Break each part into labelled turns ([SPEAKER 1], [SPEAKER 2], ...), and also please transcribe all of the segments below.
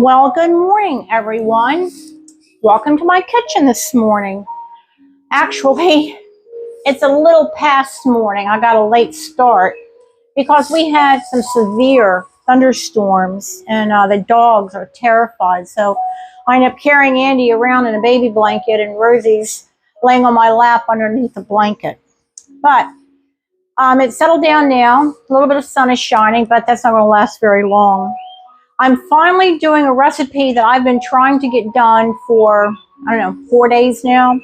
[SPEAKER 1] Well, good morning, everyone. Welcome to my kitchen this morning. Actually, it's a little past morning. I got a late start because we had some severe thunderstorms and the dogs are terrified. So I ended up carrying Andy around in a baby blanket and Rosie's laying on my lap underneath the blanket. But it's settled down now. A little bit of sun is shining, but that's not going to last very long. I'm finally doing a recipe that I've been trying to get done for, 4 days now.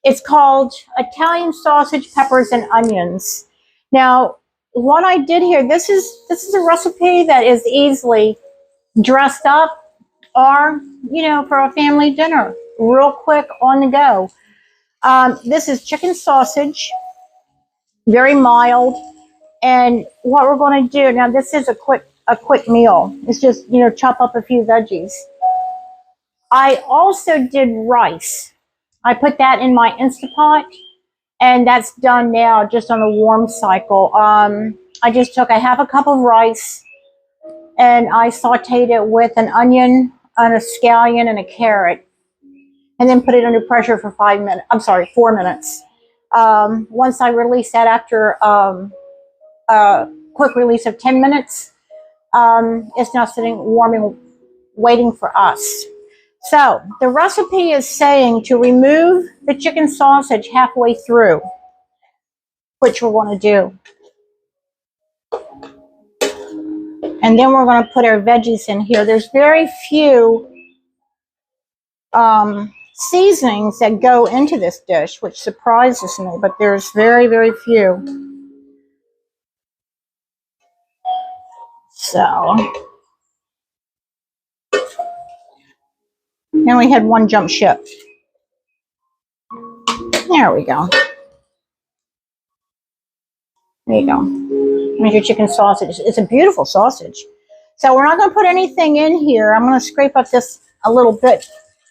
[SPEAKER 1] It's called Italian sausage, peppers, and onions. Now, what I did here, this is a recipe that is easily dressed up or, for a family dinner, real quick on the go. This is chicken sausage, very mild. And what we're going to do, now this is a quick meal. It's just, chop up a few veggies. I also did rice. I put that in my Instapot, and that's done now just on a warm cycle. I just took a half a cup of rice, and I sauteed it with an onion, and a scallion, and a carrot, and then put it under pressure for 4 minutes. Once I release that after a quick release of 10 minutes, it's now sitting warming, waiting for us. So the recipe is saying to remove the chicken sausage halfway through, which we're going to do. And then we're going to put our veggies in here. There's very few seasonings that go into this dish, which surprises me, but there's very, very few. So, and we had one jump ship. There we go. There you go. There's your chicken sausage. It's a beautiful sausage. So we're not going to put anything in here. I'm going to scrape up this a little bit,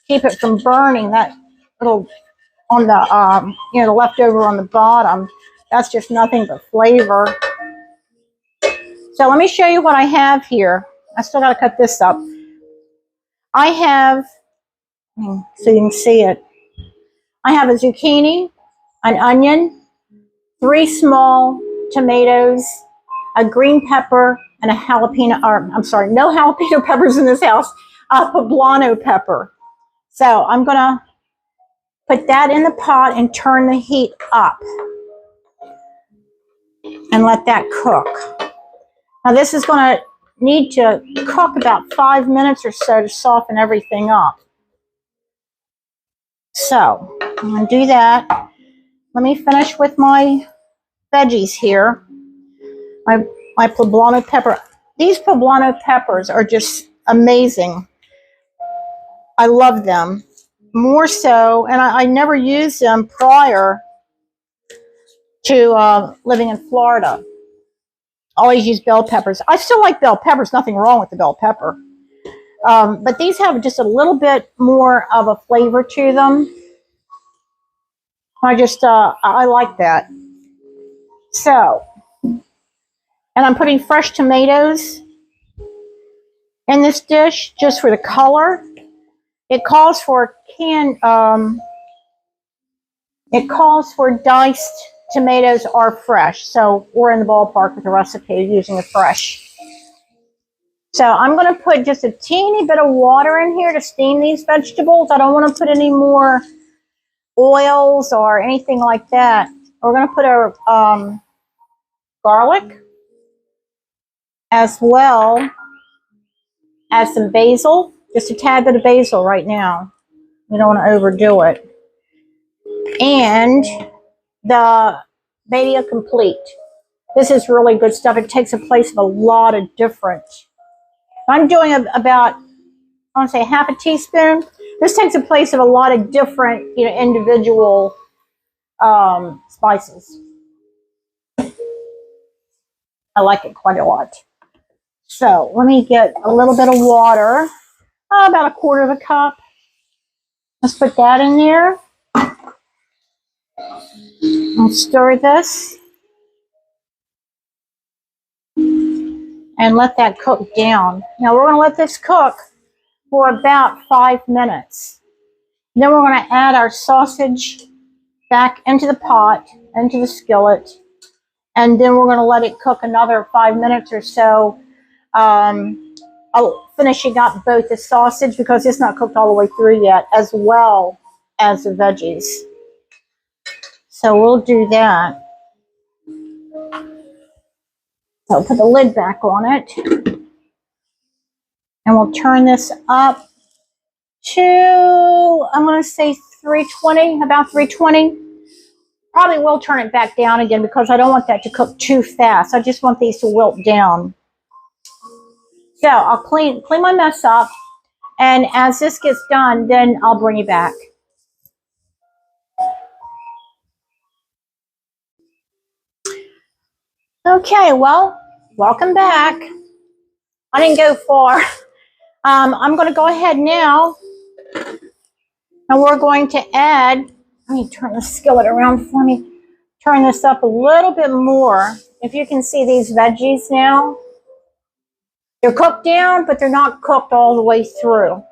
[SPEAKER 1] keep it from burning. That little on the the leftover on the bottom. That's just nothing but flavor. So let me show you what I have here. I still got to cut this up. I have, so you can see it. I have a zucchini, an onion, 3 small tomatoes, a green pepper, and a jalapeno, no jalapeno peppers in this house, a poblano pepper. So I'm going to put that in the pot and turn the heat up and let that cook. Now this is going to need to cook about 5 minutes or so to soften everything up. So I'm going to do that. Let me finish with my veggies here. My poblano pepper. These poblano peppers are just amazing. I love them. More so, and I never used them prior to living in Florida. Always use bell peppers. I still like bell peppers. Nothing wrong with the bell pepper. But these have just a little bit more of a flavor to them. I like that. So, and I'm putting fresh tomatoes in this dish just for the color. It calls for diced tomatoes are fresh. So we're in the ballpark with the recipe using the fresh. So I'm going to put just a teeny bit of water in here to steam these vegetables. I don't want to put any more oils or anything like that. We're going to put our garlic as well as some basil. Just a tad bit of basil right now. You don't want to overdo it. And the Badia Complete. This is really good stuff. It takes the place of a lot of different. I'm doing about, I want to say half a teaspoon. This takes the place of a lot of different, individual spices. I like it quite a lot. So let me get a little bit of water, about 1/4 cup. Let's put that in there. And stir this. And let that cook down. Now we're going to let this cook for about 5 minutes. Then we're going to add our sausage back into the pot, into the skillet, and then we're going to let it cook another 5 minutes or so, finishing up both the sausage because it's not cooked all the way through yet, as well as the veggies. So we'll do that. So put the lid back on it, and we'll turn this up to, I'm going to say 320, about 320. Probably will turn it back down again because I don't want that to cook too fast. I just want these to wilt down. So I'll clean my mess up, and as this gets done, then I'll bring you back. Okay, well, welcome back. I didn't go far. I'm going to go ahead now, and we're going to add, let me turn the skillet around for me. Turn this up a little bit more. If you can see these veggies now, they're cooked down, but they're not cooked all the way through.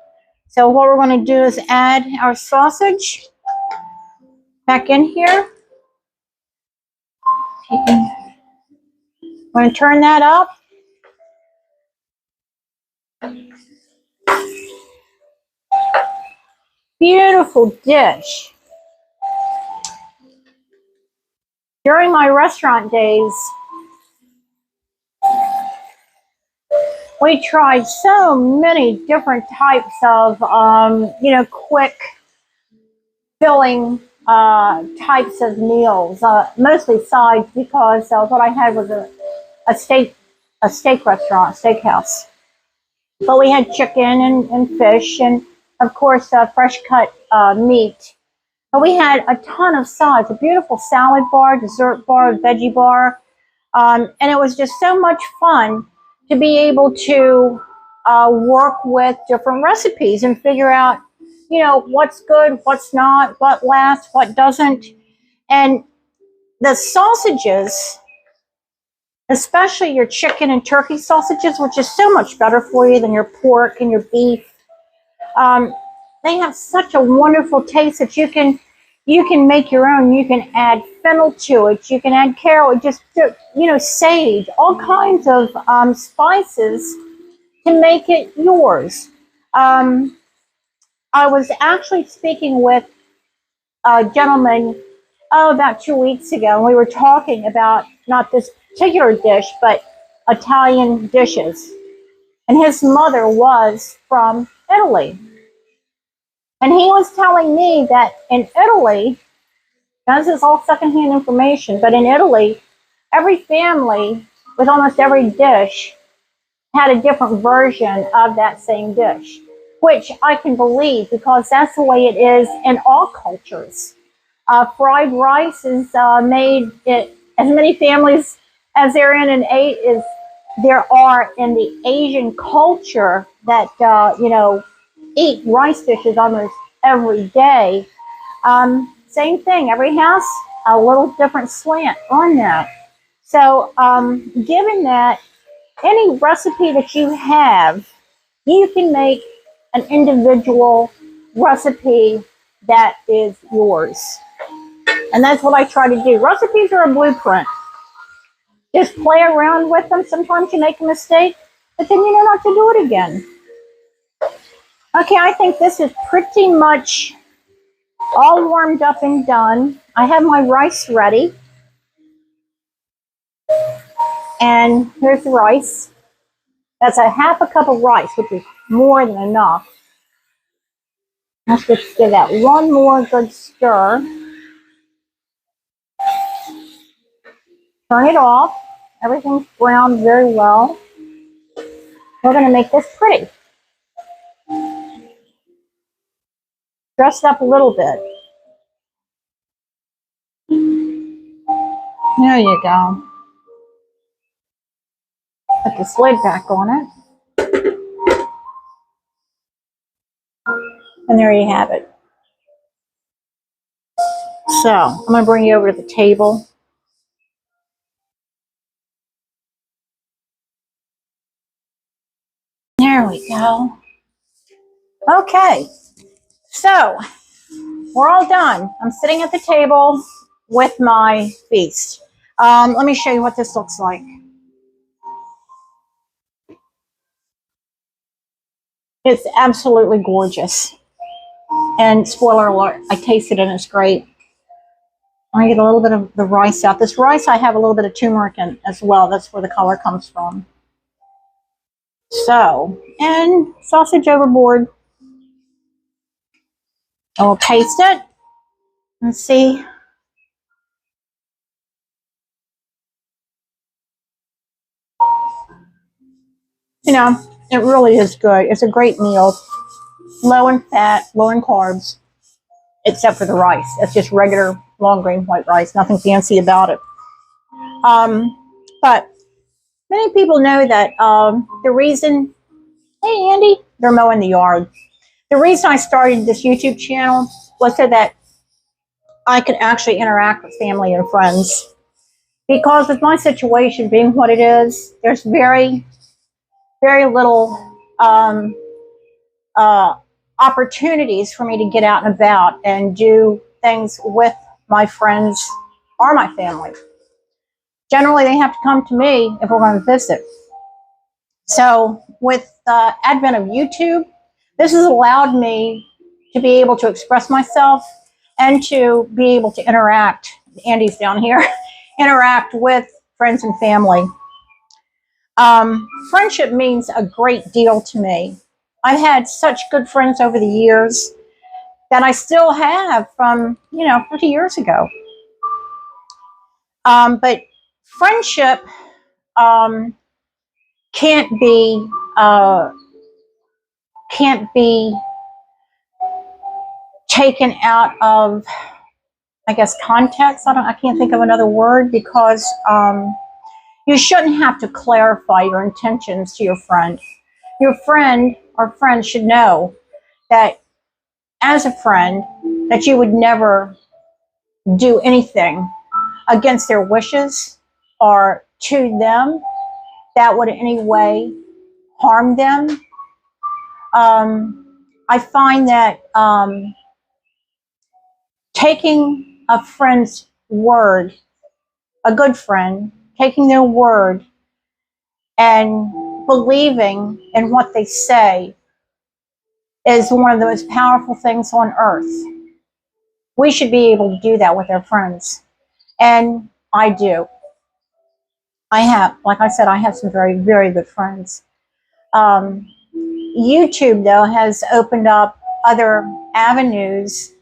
[SPEAKER 1] So what we're going to do is add our sausage back in here. I'm going to turn that up. Beautiful dish. During my restaurant days, we tried so many different types of, quick filling types of meals, mostly sides, because what I had was a steak restaurant, steakhouse. But we had chicken and fish, and of course fresh cut meat. But we had a ton of sides, a beautiful salad bar, dessert bar, veggie bar, and it was just so much fun to be able to work with different recipes and figure out, what's good, what's not, what lasts, what doesn't. And the sausages, especially your chicken and turkey sausages, which is so much better for you than your pork and your beef, they have such a wonderful taste that you can make your own. You can add fennel to it. You can add carrot, just sage, all kinds of spices to make it yours. I was actually speaking with a gentleman about 2 weeks ago, and we were talking about not this particular dish, but Italian dishes. And his mother was from Italy. And he was telling me that in Italy, now this is all secondhand information, but in Italy, every family with almost every dish had a different version of that same dish, which I can believe because that's the way it is in all cultures. Fried rice is made in as many families as there are in the Asian culture that eat rice dishes almost every day. Same thing, every house a little different slant on that. So, given that any recipe that you have, you can make an individual recipe that is yours. And that's what I try to do. Recipes are a blueprint. Just play around with them. Sometimes you make a mistake, but then you know not to do it again. Okay, I think this is pretty much all warmed up and done. I have my rice ready. And here's the rice. That's a half a cup of rice, which is more than enough. Let's just give that one more good stir. Turn it off. Everything's browned very well. We're going to make this pretty. Dress it up a little bit. There you go. Put this lid back on it. And there you have it. So, I'm going to bring you over to the table. There we go. Okay, so we're all done. I'm sitting at the table with my feast. Let me show you what this looks like. It's absolutely gorgeous. And spoiler alert, I tasted it and it's great. I get a little bit of the rice out. This rice I have a little bit of turmeric in as well. That's where the color comes from. So, and sausage overboard. I will taste it and see. You know, it really is good. It's a great meal. Low in fat, low in carbs, except for the rice. It's just regular long grain white rice. Nothing fancy about it. But many people know that the reason, hey Andy, they're mowing the yard. The reason I started this YouTube channel was so that I could actually interact with family and friends. Because with my situation being what it is, there's very, very little opportunities for me to get out and about and do things with my friends or my family. Generally, they have to come to me if we're going to visit. So with the advent of YouTube, this has allowed me to be able to express myself and to be able to interact. Andy's down here. Interact with friends and family. Friendship means a great deal to me. I've had such good friends over the years that I still have from, 50 years ago. But friendship can't be taken out of, I guess, context. I can't think of another word because you shouldn't have to clarify your intentions to your friend. Your friend or friend should know that as a friend that you would never do anything against their wishes or to them that would in any way harm them. I find that taking a friend's word, a good friend, taking their word and believing in what they say is one of the most powerful things on earth. We should be able to do that with our friends. And I do. I have, like I said, I have some very, very good friends. YouTube, though, has opened up other avenues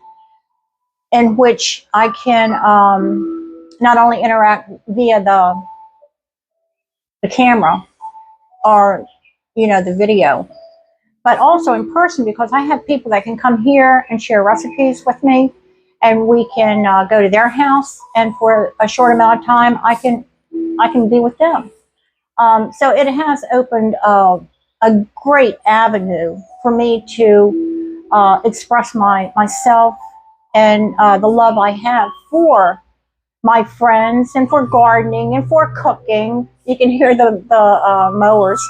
[SPEAKER 1] in which I can not only interact via the camera or, the video, but also in person because I have people that can come here and share recipes with me, and we can go to their house, and for a short amount of time, I can be with them. So it has opened a great avenue for me to express myself and the love I have for my friends and for gardening and for cooking. You can hear the mowers,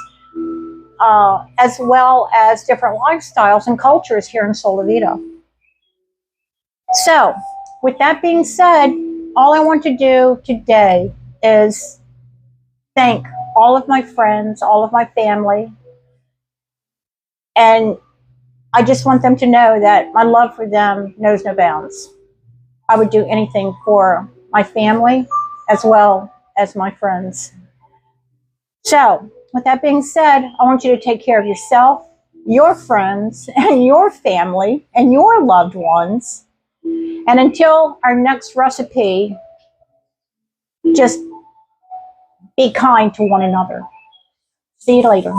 [SPEAKER 1] as well as different lifestyles and cultures here in Solivita. So, with that being said, all I want to do today is thank all of my friends, all of my family, and I just want them to know that my love for them knows no bounds. I would do anything for my family as well as my friends. So, with that being said, I want you to take care of yourself, your friends, and your family, and your loved ones. And until our next recipe, just be kind to one another. See you later.